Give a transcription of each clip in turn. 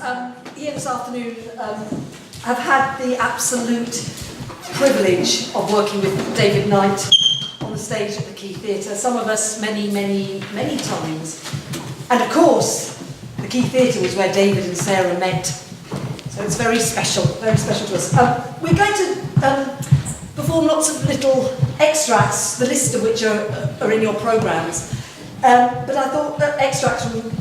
here this afternoon have had the absolute privilege of working with David Knight on the stage at the Quay Theatre, some of us many times. And of course, the Quay Theatre was where David and Sarah met, so it's very special to us. We're going to perform lots of little extracts, the list of which are in your programmes. But I thought that extracts from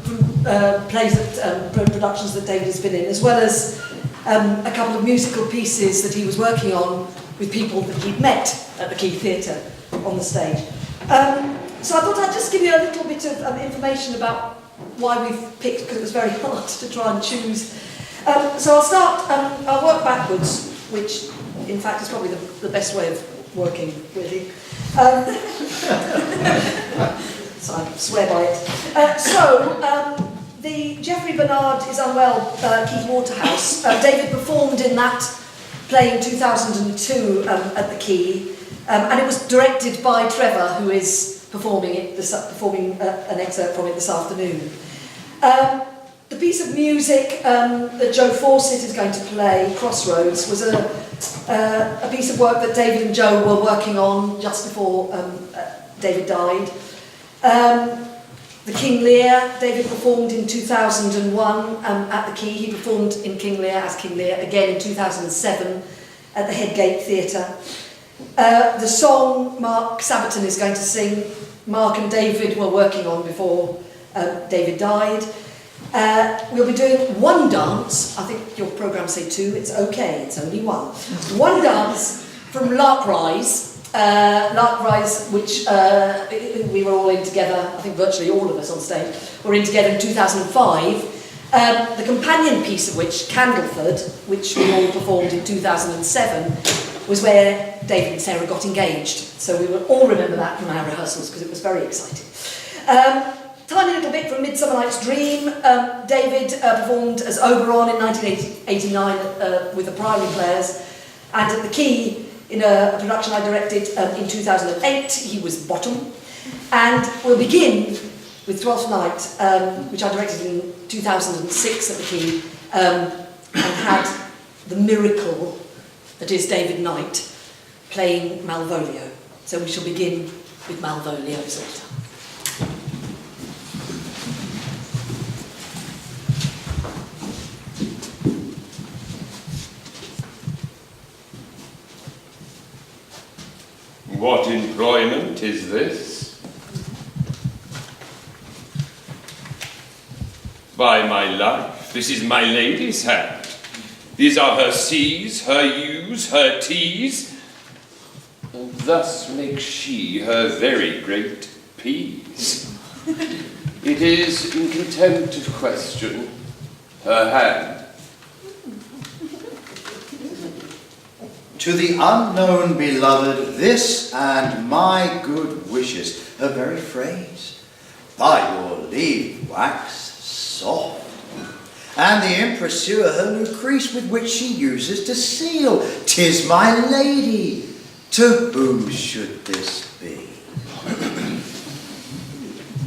plays that productions that David has been in, as well as a couple of musical pieces that he was working on with people that he'd met at the Quay Theatre on the stage. So I thought I'd just give you a little bit of information about why we've picked, because it was very hard to try and choose. So I'll work backwards, which in fact is probably the best way of working, really. So I swear by it. The Geoffrey Bernard is Unwell, Keith Waterhouse. David performed in that play in 2002 at the Quay, and it was directed by Trevor, who is performing an excerpt from it this afternoon. The piece of music that Joe Fawcett is going to play, Crossroads, was a piece of work that David and Joe were working on just before David died. The King Lear, David performed in 2001 at the Quay. He performed in King Lear as King Lear again in 2007 at the Headgate Theatre. The song Mark Sabaton is going to sing, Mark and David were working on before David died. We'll be doing one dance. I think your programmes say two. It's okay, it's only one. One dance from Lark Rise, which we were all in together, I think virtually all of us on stage, were in together in 2005. The companion piece of which, Candleford, which we all performed in 2007, was where David and Sarah got engaged. So we will all remember that from our rehearsals because it was very exciting. Tiny little bit from Midsummer Night's Dream. David performed as Oberon in 1989 with the Priory Players, and at the Quay, in a production I directed in 2008, he was Bottom. And we'll begin with Twelfth Night, which I directed in 2006 at the Quay, and had the miracle that is David Knight playing Malvolio. So we shall begin with Malvolio's altar. What employment is this? By my life, this is my lady's hand. These are her C's, her U's, her T's, and thus makes she her very great P's. It is, in contempt of question, her hand. To the unknown beloved, this and my good wishes, her very phrase, by your leave wax soft, and the impressure her Lucrece with which she uses to seal, 'tis my lady, to whom should this be?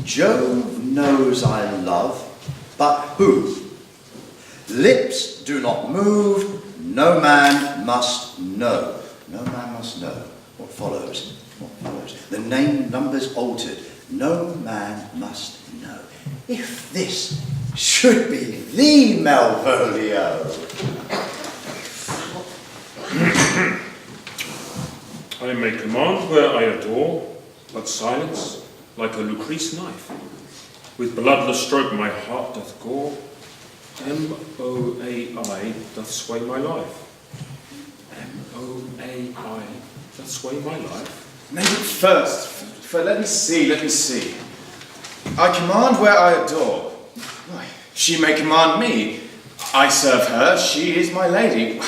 Jove knows I love, but who? Lips do not move, no man must know. No man must know. What follows? What follows? The name numbers altered. No man must know. If this should be the Malvolio. I may command where I adore, but silence, like a Lucrece knife. With bloodless stroke my heart doth gore. M-O-A-I doth sway my life. M-O-A-I doth sway my life. Maybe first, let me see. I command where I adore. Why, she may command me. I serve her, she is my lady.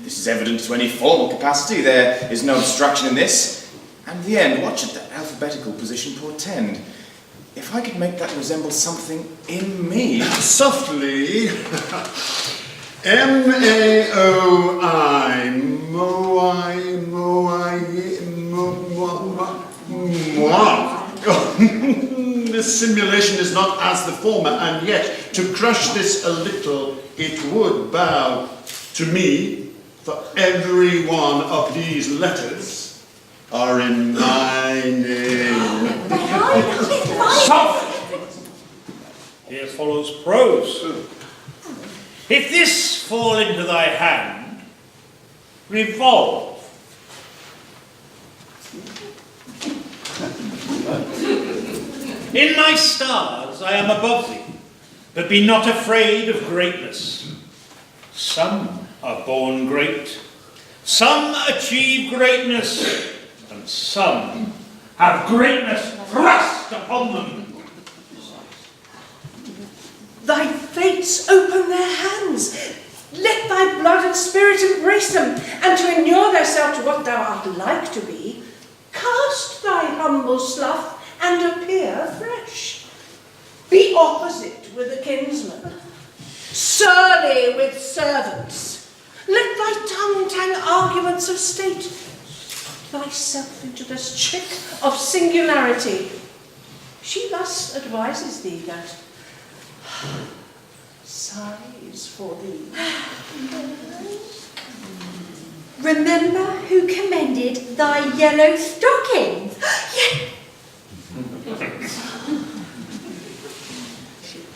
This is evident to any formal capacity. There is no obstruction in this. And the end, what should that alphabetical position portend? If I could make that resemble something in me. Softly. M-A-O-I. Mo-I. Mo-I. Mo-I. this simulation is not as the former, and yet, to crush this a little, it would bow to me, for every one of these letters are in my name. Soft! Here follows prose. If this fall into thy hand, revolve. In my stars I am above thee, but be not afraid of greatness. Some are born great, some achieve greatness, and some have greatness thrust upon them. Thy fates open their hands. Let thy blood and spirit embrace them, and to inure thyself to what thou art like to be, cast thy humble slough and appear fresh. Be opposite with a kinsman, surly with servants. Let thy tongue tang arguments of state, thyself into this trick of singularity. She thus advises thee that sighs for thee. Remember who commended thy yellow stockings?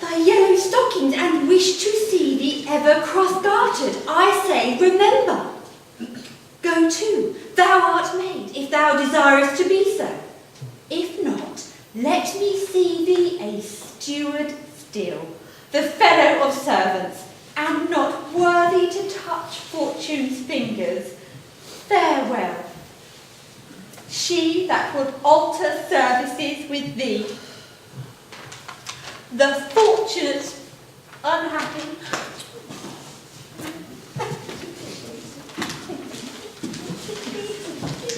Thy yellow stockings, and wish to see thee ever cross-gartered. I say, remember. Go to, thou art made, if thou desirest to be so. If not, let me see thee a steward still, the fellow of servants, and not worthy to touch fortune's fingers. Farewell. She that would alter services with thee, the fortunate unhappy.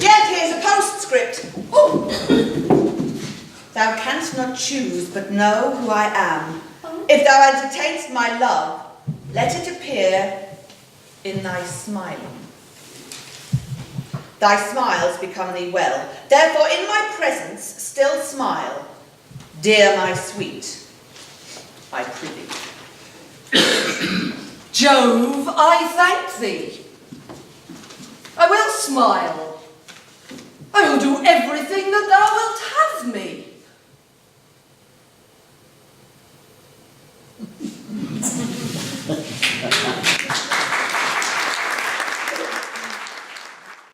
Yet here's a postscript. Oh. Thou canst not choose but know who I am. If thou entertainst my love, let it appear in thy smiling. Thy smiles become thee well, therefore in my presence still smile. Dear my sweet, I prithee. Jove, I thank thee. I will smile. I will do everything that thou wilt have me.